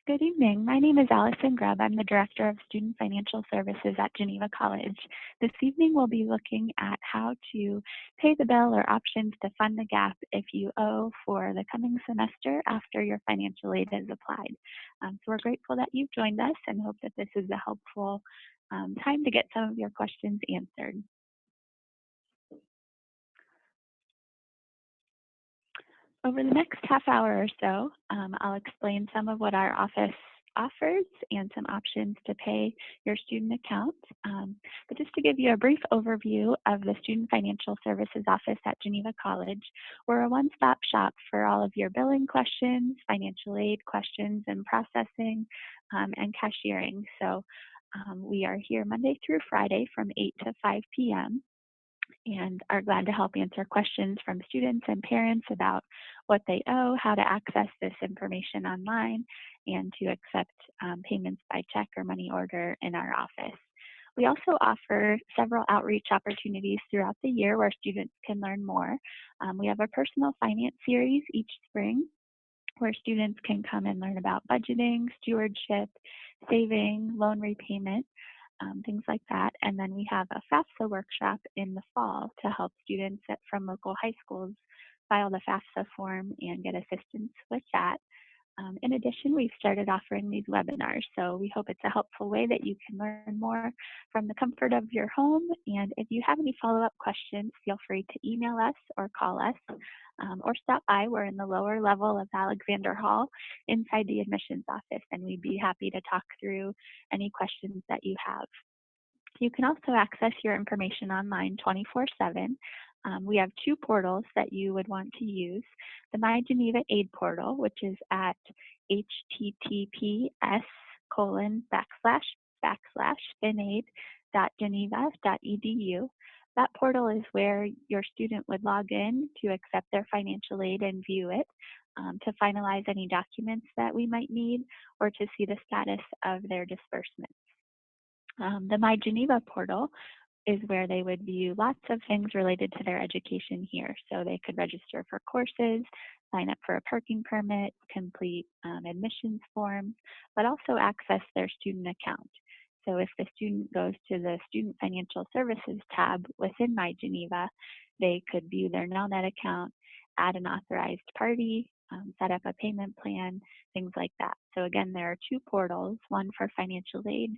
Good evening. My name is Allison Grubb. I'm the Director of Student Financial Services at Geneva College. This evening we'll be looking at how to pay the bill or options to fund the gap if you owe for the coming semester after your financial aid is applied. So we're grateful that you've joined us and hope that this is a helpful time to get some of your questions answered. Over the next half hour or so, I'll explain some of what our office offers and some options to pay your student account. But just to give you a brief overview of the Student Financial Services Office at Geneva College, we're a one-stop shop for all of your billing questions, financial aid questions, and processing and cashiering. So we are here Monday through Friday from 8 to 5 p.m. and are glad to help answer questions from students and parents about what they owe, how to access this information online, and to accept payments by check or money order in our office. We also offer several outreach opportunities throughout the year where students can learn more. We have a personal finance series each spring where students can come and learn about budgeting, stewardship, saving, loan repayment, things like that. And then we have a FAFSA workshop in the fall to help students from local high schools file the FAFSA form and get assistance with that. In addition, we've started offering these webinars, so we hope it's a helpful way that you can learn more from the comfort of your home. And if you have any follow-up questions, feel free to email us or call us or stop by. We're in the lower level of Alexander Hall inside the admissions office, and we'd be happy to talk through any questions that you have. You can also access your information online 24/7. We have two portals that you would want to use. The My Geneva Aid portal, which is at https://finaid.geneva.edu. That portal is where your student would log in to accept their financial aid and view it, to finalize any documents that we might need, or to see the status of their disbursement. The My Geneva portal is where they would view lots of things related to their education here. So they could register for courses, sign up for a parking permit, complete admissions forms, but also access their student account. So if the student goes to the Student Financial Services tab within My Geneva, they could view their Nelnet account, add an authorized party, set up a payment plan, things like that. So again, there are two portals, one for financial aid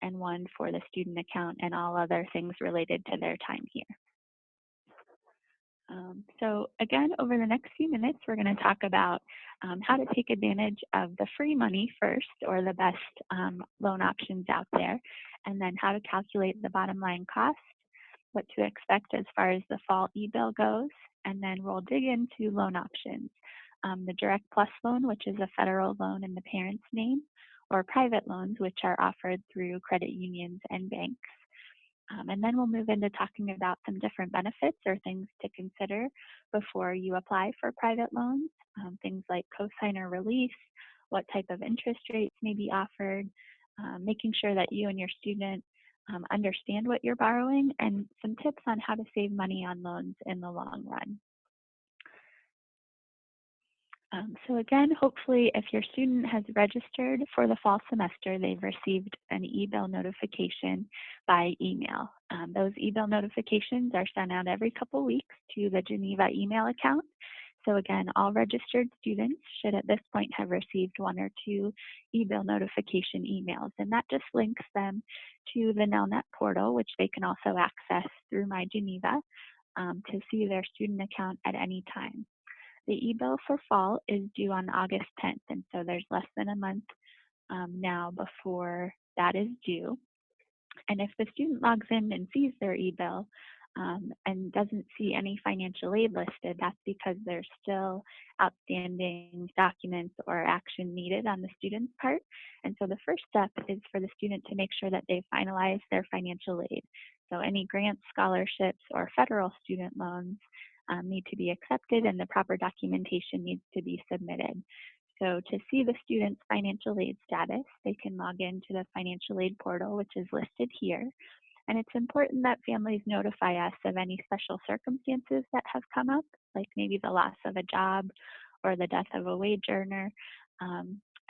and one for the student account and all other things related to their time here. So again, over the next few minutes, we're going to talk about how to take advantage of the free money first, or the best loan options out there, and then how to calculate the bottom line cost, what to expect as far as the fall e-bill goes, and then we'll dig into loan options. The Direct Plus loan, which is a federal loan in the parent's name, or private loans, which are offered through credit unions and banks. And then we'll move into talking about some different benefits or things to consider before you apply for private loans, things like Cosigner Relief, what type of interest rates may be offered, making sure that you and your student understand what you're borrowing, and some tips on how to save money on loans in the long run. So again, hopefully if your student has registered for the fall semester, they've received an e-bill notification by email. Those e-bill notifications are sent out every couple weeks to the Geneva email account. So again, all registered students should at this point have received one or two e-bill notification emails, and that just links them to the Nelnet portal, which they can also access through My Geneva to see their student account at any time. The e-bill for fall is due on August 10th, and so there's less than a month now before that is due. And if the student logs in and sees their e-bill and doesn't see any financial aid listed, that's because there's still outstanding documents or action needed on the student's part. And so the first step is for the student to make sure that they finalize their financial aid. So any grants, scholarships, or federal student loans need to be accepted, and the proper documentation needs to be submitted. So to see the student's financial aid status, they can log into the financial aid portal, which is listed here. And it's important that families notify us of any special circumstances that have come up, like maybe the loss of a job or the death of a wage earner,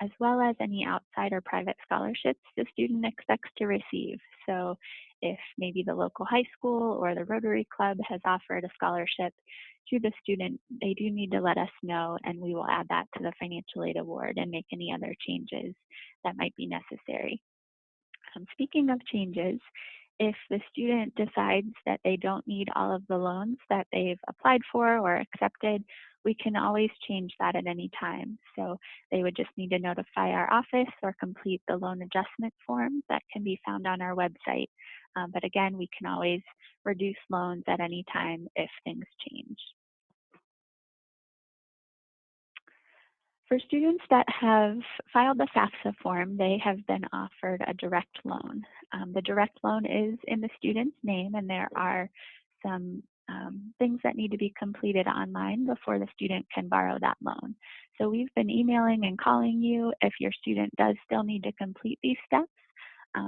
as well as any outside or private scholarships the student expects to receive. So if maybe the local high school or the Rotary Club has offered a scholarship to the student, they do need to let us know, and we will add that to the financial aid award and make any other changes that might be necessary. Speaking of changes, if the student decides that they don't need all of the loans that they've applied for or accepted, we can always change that at any time. So they would just need to notify our office or complete the loan adjustment form that can be found on our website. But again, we can always reduce loans at any time if things change. For students that have filed the FAFSA form, they have been offered a direct loan. The direct loan is in the student's name, and there are some things that need to be completed online before the student can borrow that loan. So we've been emailing and calling you if your student does still need to complete these steps.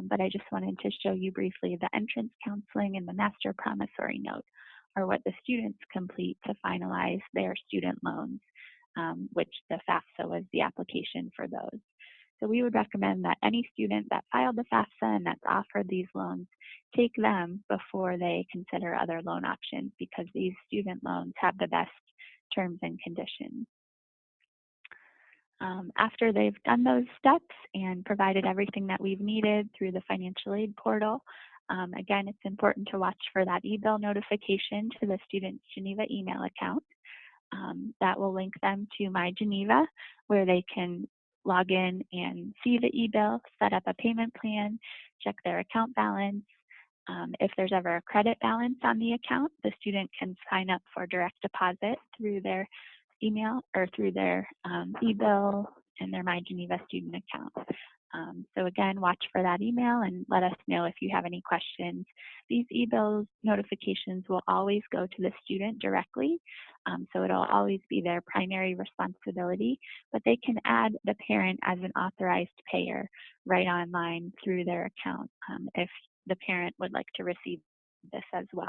But I just wanted to show you briefly the entrance counseling and the master promissory note are what the students complete to finalize their student loans, which the FAFSA was the application for those. So we would recommend that any student that filed the FAFSA and that's offered these loans take them before they consider other loan options, because these student loans have the best terms and conditions. After they've done those steps and provided everything that we've needed through the financial aid portal, again, it's important to watch for that e-bill notification to the student's Geneva email account. That will link them to My Geneva, where they can log in and see the e-bill, set up a payment plan, check their account balance. If there's ever a credit balance on the account, the student can sign up for direct deposit through their email or through their e-bill and their My Geneva student account. So again, watch for that email and let us know if you have any questions. These e-bill notifications will always go to the student directly, so it'll always be their primary responsibility, but they can add the parent as an authorized payer right online through their account if the parent would like to receive this as well.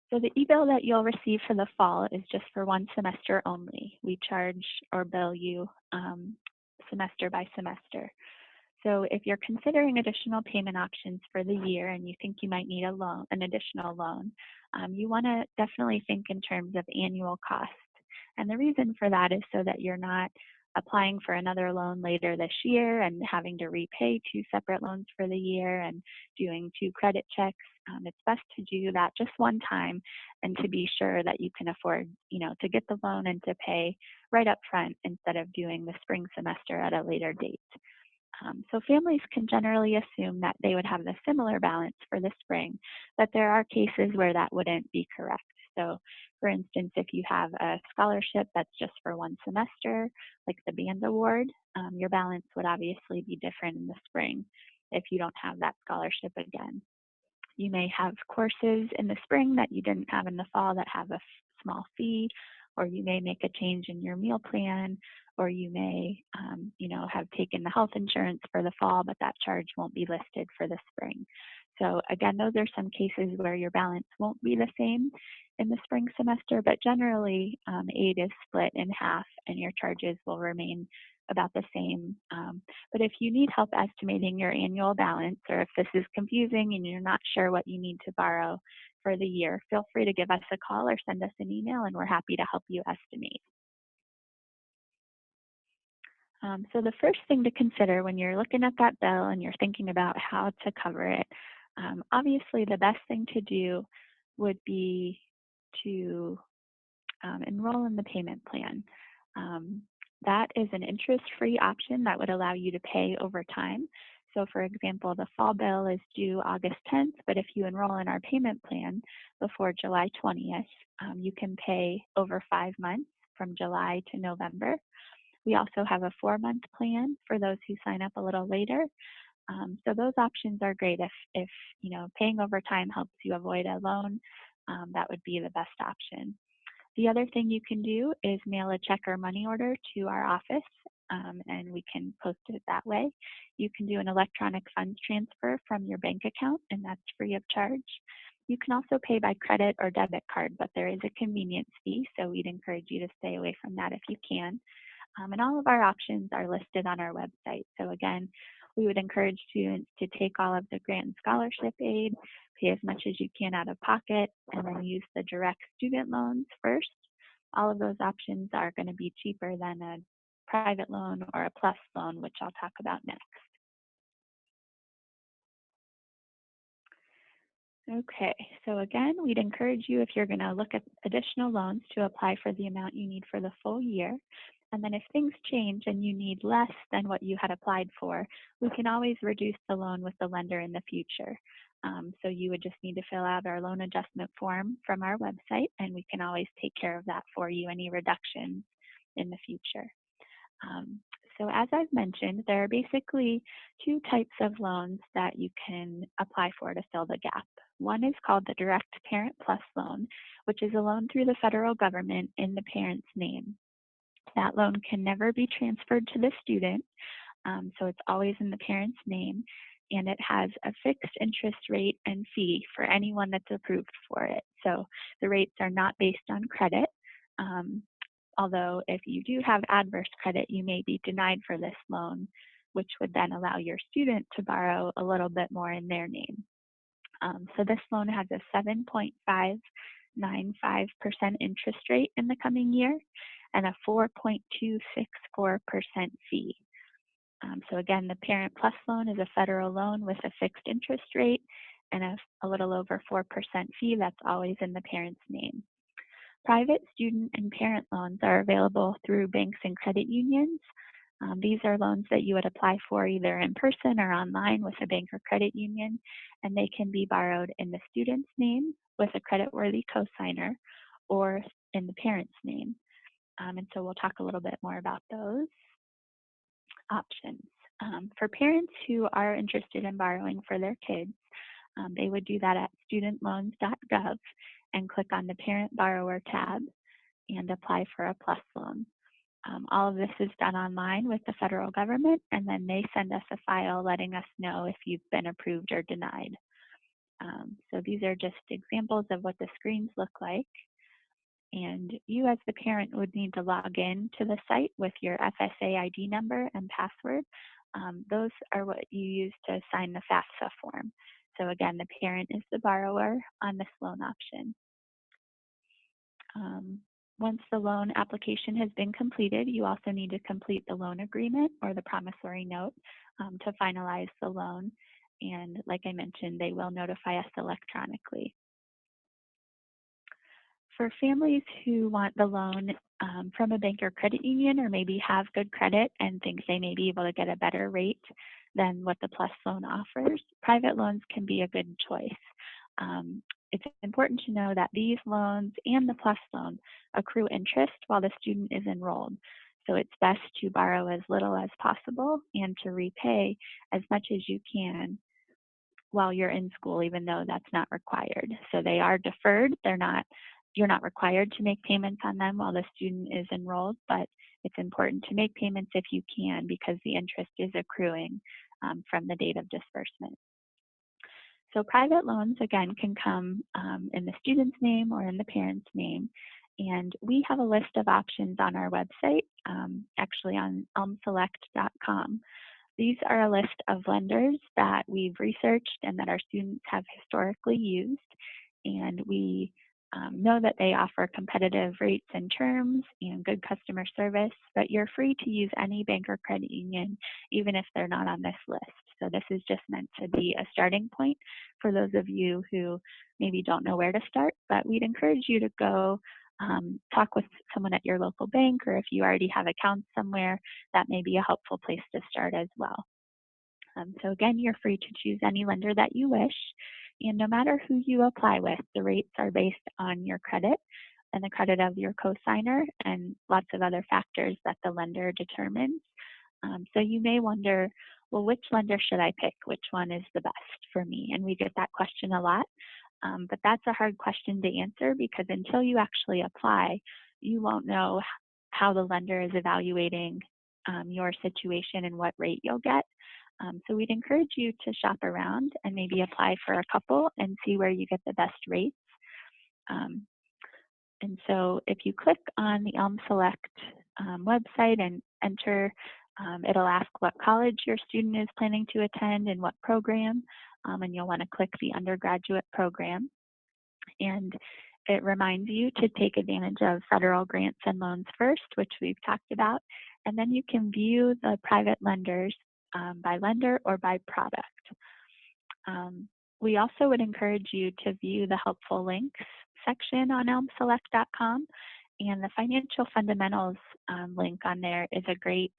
So the e-bill that you'll receive for the fall is just for one semester only. We charge or bill you semester by semester. So if you're considering additional payment options for the year and you think you might need a loan, an additional loan, you want to definitely think in terms of annual cost. And the reason for that is so that you're not applying for another loan later this year and having to repay 2 separate loans for the year and doing 2 credit checks. It's best to do that just one time and to be sure that you can afford, to get the loan and to pay right up front instead of doing the spring semester at a later date. So families can generally assume that they would have the similar balance for the spring, but there are cases where that wouldn't be correct. So for instance, if you have a scholarship that's just for one semester, like the band award, your balance would obviously be different in the spring if you don't have that scholarship again. You may have courses in the spring that you didn't have in the fall that have a small fee, or you may make a change in your meal plan, or you may, have taken the health insurance for the fall, but that charge won't be listed for the spring. So again, those are some cases where your balance won't be the same in the spring semester, but generally aid is split in half and your charges will remain about the same. But if you need help estimating your annual balance, or if this is confusing and you're not sure what you need to borrow for the year, feel free to give us a call or send us an email and we're happy to help you estimate. So the first thing to consider when you're looking at that bill and you're thinking about how to cover it, obviously the best thing to do would be to enroll in the payment plan. That is an interest-free option that would allow you to pay over time. So for example, the fall bill is due August 10th, but if you enroll in our payment plan before July 20th, you can pay over 5 months from July to November. We also have a 4-month plan for those who sign up a little later. So those options are great. If paying over time helps you avoid a loan, that would be the best option. The other thing you can do is mail a check or money order to our office, and we can post it that way. You can do an electronic funds transfer from your bank account, and that's free of charge. You can also pay by credit or debit card, but there is a convenience fee, so we'd encourage you to stay away from that if you can. And all of our options are listed on our website. So again, we would encourage students to take all of the grant and scholarship aid, pay as much as you can out of pocket, and then use the direct student loans first. All of those options are going to be cheaper than a private loan or a plus loan, which I'll talk about next. Okay, so again, we'd encourage you if you're going to look at additional loans to apply for the amount you need for the full year. And then if things change and you need less than what you had applied for, we can always reduce the loan with the lender in the future. So you would just need to fill out our loan adjustment form from our website, and we can always take care of that for you, any reductions in the future. Um, so as I've mentioned, there are basically two types of loans that you can apply for to fill the gap. One is called the Direct Parent Plus loan, which is a loan through the federal government in the parent's name. That loan can never be transferred to the student, so it's always in the parent's name, and it has a fixed interest rate and fee for anyone that's approved for it. So the rates are not based on credit. Although if you do have adverse credit, you may be denied for this loan, which would then allow your student to borrow a little bit more in their name. So this loan has a 7.595% interest rate in the coming year and a 4.264% fee. So again, the Parent Plus loan is a federal loan with a fixed interest rate and a little over 4% fee that's always in the parent's name. Private student and parent loans are available through banks and credit unions. These are loans that you would apply for either in person or online with a bank or credit union, and they can be borrowed in the student's name with a creditworthy cosigner or in the parent's name. And so we'll talk a little bit more about those options. For parents who are interested in borrowing for their kids, they would do that at studentloans.gov and click on the Parent Borrower tab and apply for a plus loan. All of this is done online with the federal government, and then they send us a file letting us know if you've been approved or denied. So these are just examples of what the screens look like. And you as the parent would need to log in to the site with your FSA ID number and password. Those are what you use to sign the FAFSA form. So again, the parent is the borrower on this loan option. Once the loan application has been completed, you also need to complete the loan agreement or the promissory note to finalize the loan. And like I mentioned, they will notify us electronically. For families who want the loan from a bank or credit union, or maybe have good credit and think they may be able to get a better rate than what the Plus loan offers, private loans can be a good choice. It's important to know that these loans and the Plus loan accrue interest while the student is enrolled. So it's best to borrow as little as possible and to repay as much as you can while you're in school, even though that's not required. So they are deferred. You're not required to make payments on them while the student is enrolled, but it's important to make payments if you can because the interest is accruing from the date of disbursement. So private loans, again, can come in the student's name or in the parent's name. And we have a list of options on our website, actually on elmselect.com. These are a list of lenders that we've researched and that our students have historically used. And we know that they offer competitive rates and terms and good customer service, but you're free to use any bank or credit union, even if they're not on this list. So this is just meant to be a starting point for those of you who maybe don't know where to start, but we'd encourage you to go talk with someone at your local bank, or if you already have accounts somewhere, that may be a helpful place to start as well. So again, you're free to choose any lender that you wish. And no matter who you apply with, the rates are based on your credit and the credit of your cosigner and lots of other factors that the lender determines. So you may wonder, well, which lender should I pick? Which one is the best for me? And we get that question a lot. But that's a hard question to answer because until you actually apply, you won't know how the lender is evaluating your situation and what rate you'll get. So we'd encourage you to shop around and maybe apply for a couple and see where you get the best rates. And so if you click on the Elm Select website and enter. It'll ask what college your student is planning to attend and what program, and you'll want to click the undergraduate program. And it reminds you to take advantage of federal grants and loans first, which we've talked about, and then you can view the private lenders by lender or by product. We also would encourage you to view the helpful links section on elmselect.com, and the financial fundamentals link on there is a great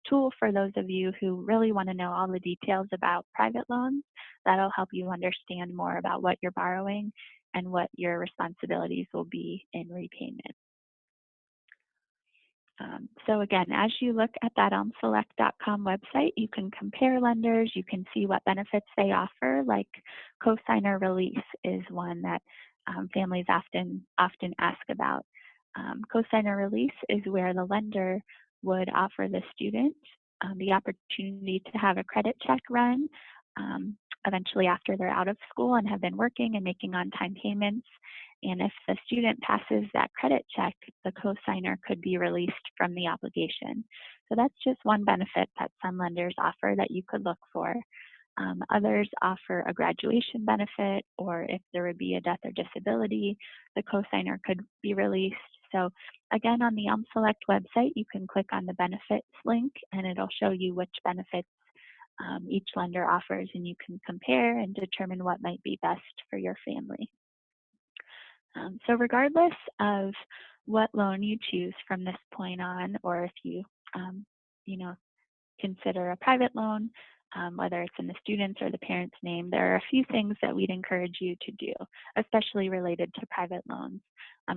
tool for those of you who really want to know all the details about private loans. That'll help you understand more about what you're borrowing and what your responsibilities will be in repayment. So again, as you look at that elmselect.com website, you can compare lenders, you can see what benefits they offer, like Cosigner Relief is one that families often ask about. Cosigner Relief is where the lender would offer the student the opportunity to have a credit check run eventually after they're out of school and have been working and making on-time payments. And if the student passes that credit check, the cosigner could be released from the obligation. So that's just one benefit that some lenders offer that you could look for. Others offer a graduation benefit, or if there would be a death or disability, the cosigner could be released. So again, on the ElmSelect website, you can click on the benefits link and it'll show you which benefits each lender offers, and you can compare and determine what might be best for your family. So regardless of what loan you choose from this point on, or if you, consider a private loan, whether it's in the student's or the parent's name, there are a few things that we'd encourage you to do, especially related to private loans.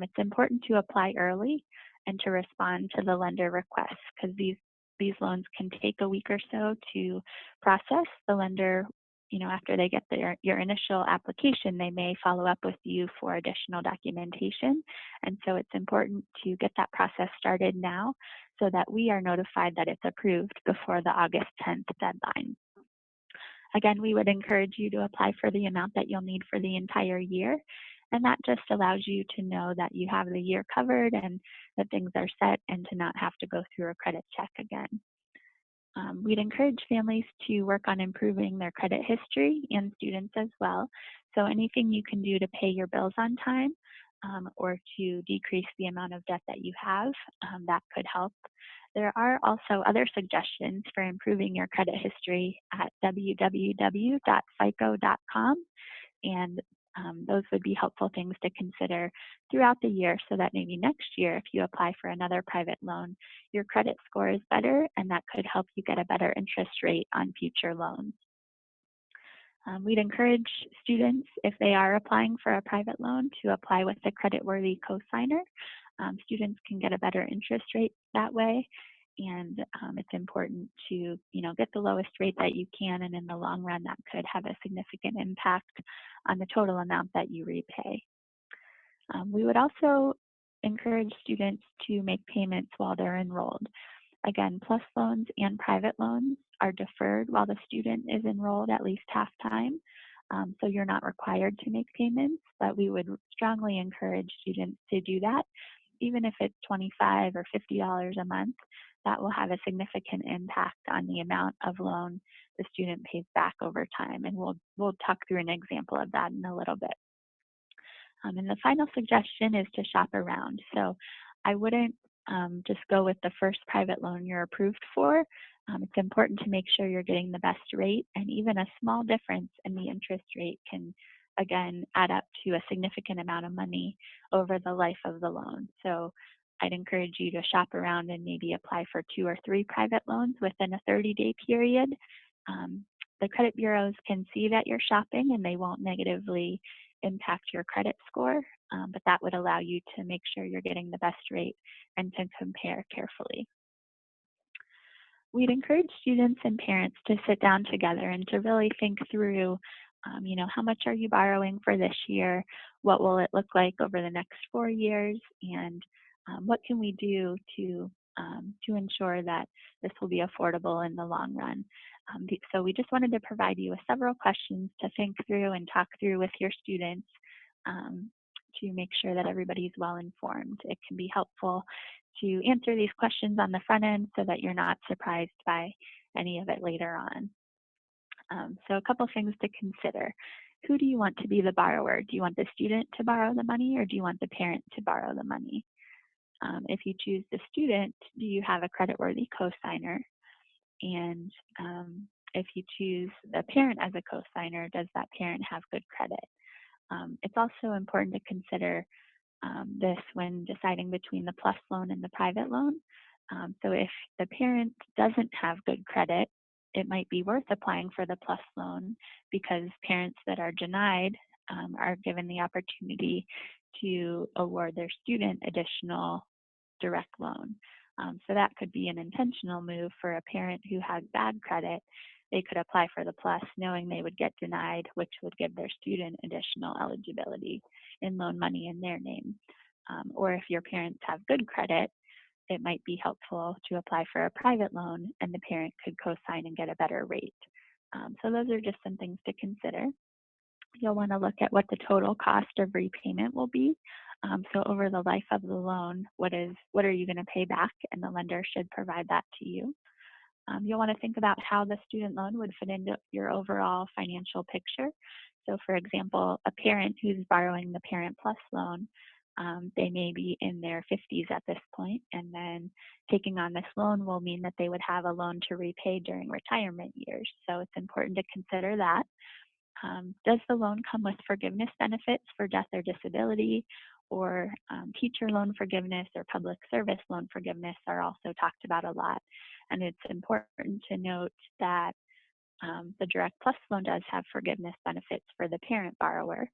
It's important to apply early and to respond to the lender requests, because these loans can take a week or so to process. The lender, after they get your initial application, they may follow up with you for additional documentation. And so it's important to get that process started now so that we are notified that it's approved before the August 10th deadline. Again, we would encourage you to apply for the amount that you'll need for the entire year. And that just allows you to know that you have the year covered and that things are set, and to not have to go through a credit check again. We'd encourage families to work on improving their credit history, and students as well. So anything you can do to pay your bills on time or to decrease the amount of debt that you have, that could help. There are also other suggestions for improving your credit history at www.fico.com, and those would be helpful things to consider throughout the year, so that maybe next year, if you apply for another private loan, your credit score is better, and that could help you get a better interest rate on future loans. We'd encourage students, if they are applying for a private loan, to apply with the creditworthy cosigner. Students can get a better interest rate that way, and it's important to get the lowest rate that you can, and in the long run that could have a significant impact on the total amount that you repay. We would also encourage students to make payments while they're enrolled. Again, PLUS loans and private loans are deferred while the student is enrolled at least half time. So you're not required to make payments, but we would strongly encourage students to do that. Even if it's $25 or $50 a month, that will have a significant impact on the amount of loan the student pays back over time. And we'll talk through an example of that in a little bit. And the final suggestion is to shop around. So I wouldn't just go with the first private loan you're approved for. It's important to make sure you're getting the best rate, and even a small difference in the interest rate can, again, add up to a significant amount of money over the life of the loan. So I'd encourage you to shop around and maybe apply for 2 or 3 private loans within a 30-day period. The credit bureaus can see that you're shopping, and they won't negatively impact your credit score, but that would allow you to make sure you're getting the best rate and to compare carefully. We'd encourage students and parents to sit down together and to really think through, how much are you borrowing for this year? What will it look like over the next 4 years? And what can we do to ensure that this will be affordable in the long run? So we just wanted to provide you with several questions to think through and talk through with your students to make sure that everybody's well informed. It can be helpful to answer these questions on the front end so that you're not surprised by any of it later on. So a couple things to consider. Who do you want to be the borrower? Do you want the student to borrow the money, or do you want the parent to borrow the money? If you choose the student, do you have a creditworthy cosigner? And if you choose the parent as a cosigner, does that parent have good credit? It's also important to consider this when deciding between the PLUS loan and the private loan. So if the parent doesn't have good credit, it might be worth applying for the PLUS loan, because parents that are denied are given the opportunity to award their student additional direct loan. So that could be an intentional move for a parent who has bad credit. They could apply for the PLUS knowing they would get denied, which would give their student additional eligibility in loan money in their name. Or if your parents have good credit, it might be helpful to apply for a private loan and the parent could co-sign and get a better rate. So those are just some things to consider. You'll want to look at what the total cost of repayment will be. So over the life of the loan, what are you going to pay back? And the lender should provide that to you. You'll want to think about how the student loan would fit into your overall financial picture. So for example, a parent who's borrowing the Parent Plus loan, they may be in their 50s at this point, and then taking on this loan will mean that they would have a loan to repay during retirement years. So it's important to consider that. Does the loan come with forgiveness benefits for death or disability, or teacher loan forgiveness or public service loan forgiveness are also talked about a lot. And it's important to note that the Direct Plus loan does have forgiveness benefits for the parent borrower,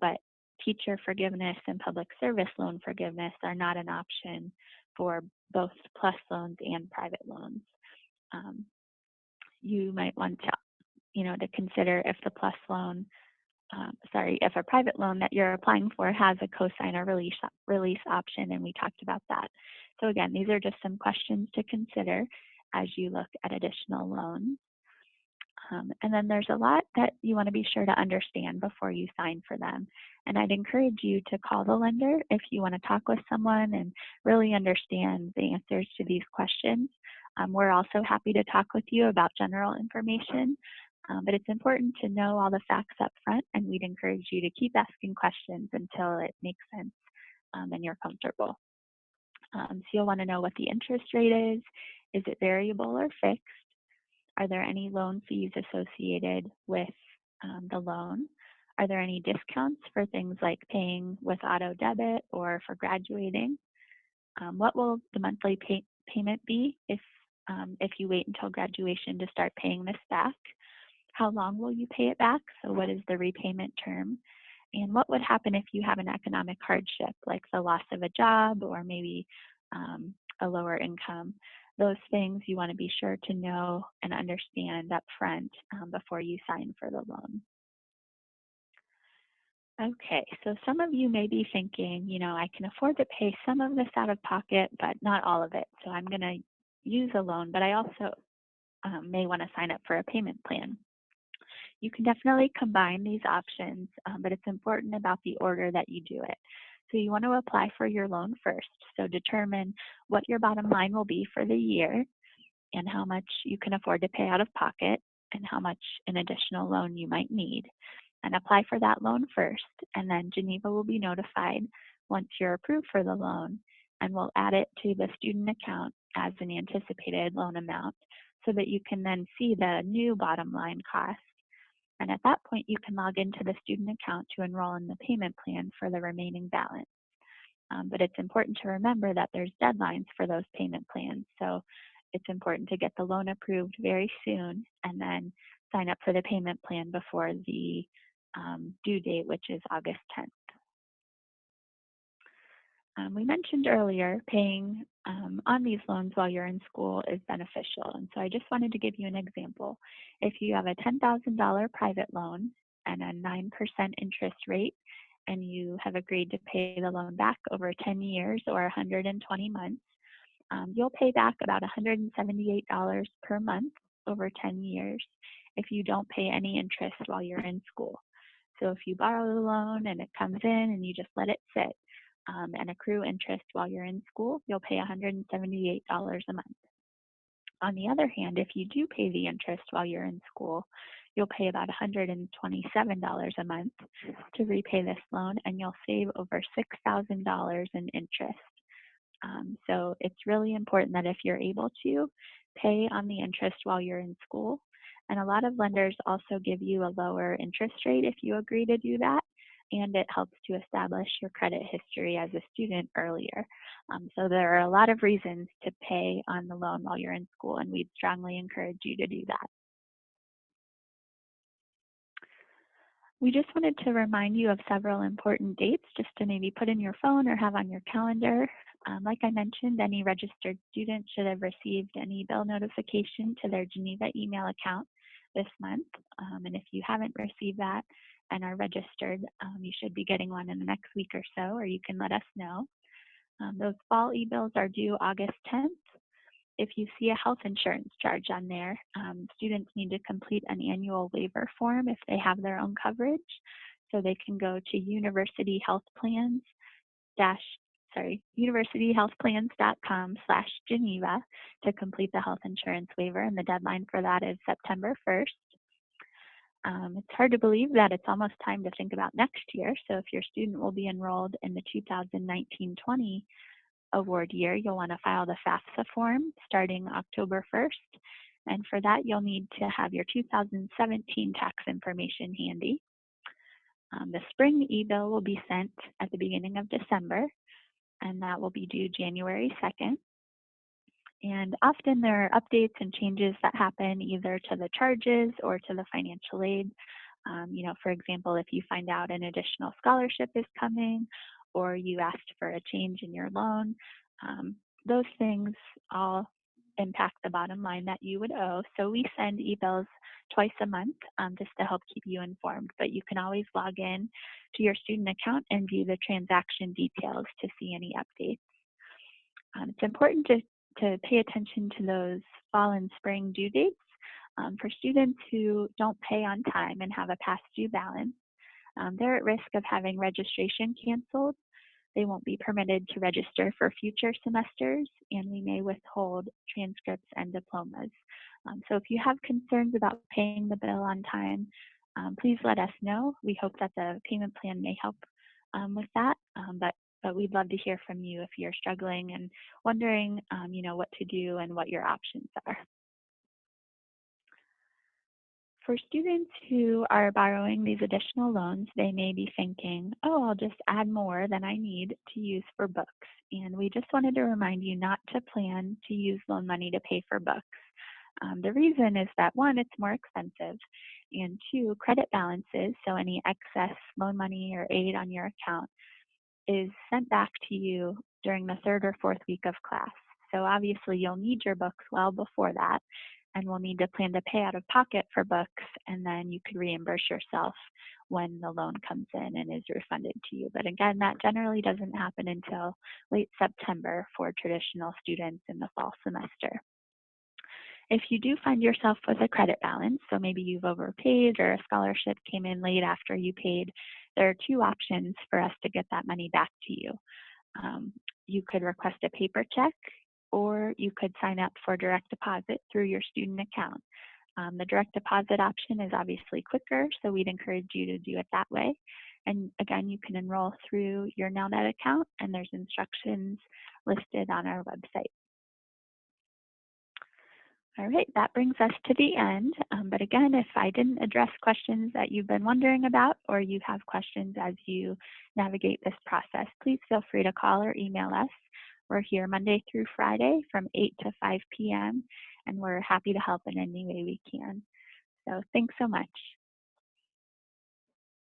but teacher forgiveness and public service loan forgiveness are not an option for both Plus loans and private loans. You might want to consider if the Plus loan if a private loan that you're applying for has a cosigner release option, and we talked about that. So again, these are just some questions to consider as you look at additional loans. And then there's a lot that you want to be sure to understand before you sign for them. And I'd encourage you to call the lender if you want to talk with someone and really understand the answers to these questions. We're also happy to talk with you about general information, but it's important to know all the facts up front, and we'd encourage you to keep asking questions until it makes sense and you're comfortable. So you'll want to know what the interest rate is. Is it variable or fixed? Are there any loan fees associated with the loan? Are there any discounts for things like paying with auto debit or for graduating? What will the monthly payment be if you wait until graduation to start paying this back? How long will you pay it back? So what is the repayment term? And what would happen if you have an economic hardship, like the loss of a job or maybe a lower income? Those things you want to be sure to know and understand up front before you sign for the loan. Okay, so some of you may be thinking, I can afford to pay some of this out of pocket, but not all of it. So I'm going to use a loan, but I also may want to sign up for a payment plan. You can definitely combine these options, but it's important about the order that you do it. So you want to apply for your loan first. So determine what your bottom line will be for the year and how much you can afford to pay out of pocket and how much an additional loan you might need. And apply for that loan first, and then Geneva will be notified once you're approved for the loan, and we'll add it to the student account as an anticipated loan amount so that you can then see the new bottom line cost. And at that point, you can log into the student account to enroll in the payment plan for the remaining balance. But it's important to remember that there's deadlines for those payment plans. So it's important to get the loan approved very soon and then sign up for the payment plan before the due date, which is August 10th. We mentioned earlier paying on these loans while you're in school is beneficial. And so I just wanted to give you an example. If you have a $10,000 private loan and a 9% interest rate, and you have agreed to pay the loan back over 10 years or 120 months, you'll pay back about $178 per month over 10 years if you don't pay any interest while you're in school. So if you borrow the loan and it comes in and you just let it sit, and accrue interest while you're in school, you'll pay $178 a month. On the other hand, if you do pay the interest while you're in school, you'll pay about $127 a month to repay this loan, and you'll save over $6,000 in interest. So it's really important that if you're able to, pay on the interest while you're in school. And a lot of lenders also give you a lower interest rate if you agree to do that. And it helps to establish your credit history as a student earlier. So there are a lot of reasons to pay on the loan while you're in school, and we'd strongly encourage you to do that. We just wanted to remind you of several important dates just to maybe put in your phone or have on your calendar. Like I mentioned, any registered student should have received an e-bill notification to their Geneva email account this month. And if you haven't received that and are registered, you should be getting one in the next week or so, or you can let us know. Those fall e-bills are due August 10th. If you see a health insurance charge on there, students need to complete an annual waiver form if they have their own coverage. So they can go to universityhealthplans.com/Geneva to complete the health insurance waiver, and the deadline for that is September 1st. It's hard to believe that it's almost time to think about next year. So if your student will be enrolled in the 2019-20 award year, you'll want to file the FAFSA form starting October 1st. And for that, you'll need to have your 2017 tax information handy. The spring e-bill will be sent at the beginning of December, and that will be due January 2nd. And often there are updates and changes that happen either to the charges or to the financial aid. For example, if you find out an additional scholarship is coming or you asked for a change in your loan, those things all impact the bottom line that you would owe. So we send e-bills twice a month just to help keep you informed, but you can always log in to your student account and view the transaction details to see any updates. It's important to pay attention to those fall and spring due dates. For students who don't pay on time and have a past due balance, they're at risk of having registration canceled. They won't be permitted to register for future semesters, and we may withhold transcripts and diplomas. So if you have concerns about paying the bill on time, please let us know. We hope that the payment plan may help with that, but we'd love to hear from you if you're struggling and wondering, what to do and what your options are. For students who are borrowing these additional loans, they may be thinking, oh, I'll just add more than I need to use for books. And we just wanted to remind you not to plan to use loan money to pay for books. The reason is that one, it's more expensive, and two, credit balances, so any excess loan money or aid on your account, is sent back to you during the third or fourth week of class. So obviously you'll need your books well before that, and we'll need to plan to pay out of pocket for books, and then you could reimburse yourself when the loan comes in and is refunded to you. But again, that generally doesn't happen until late September for traditional students in the fall semester. If you do find yourself with a credit balance, so maybe you've overpaid or a scholarship came in late after you paid, there are two options for us to get that money back to you. You could request a paper check, or you could sign up for direct deposit through your student account. The direct deposit option is obviously quicker, so we'd encourage you to do it that way. And again, you can enroll through your Nelnet account, and there's instructions listed on our website. All right, that brings us to the end. But again, if I didn't address questions that you've been wondering about, or you have questions as you navigate this process, please feel free to call or email us. We're here Monday through Friday from 8 to 5 p.m., and we're happy to help in any way we can. So thanks so much.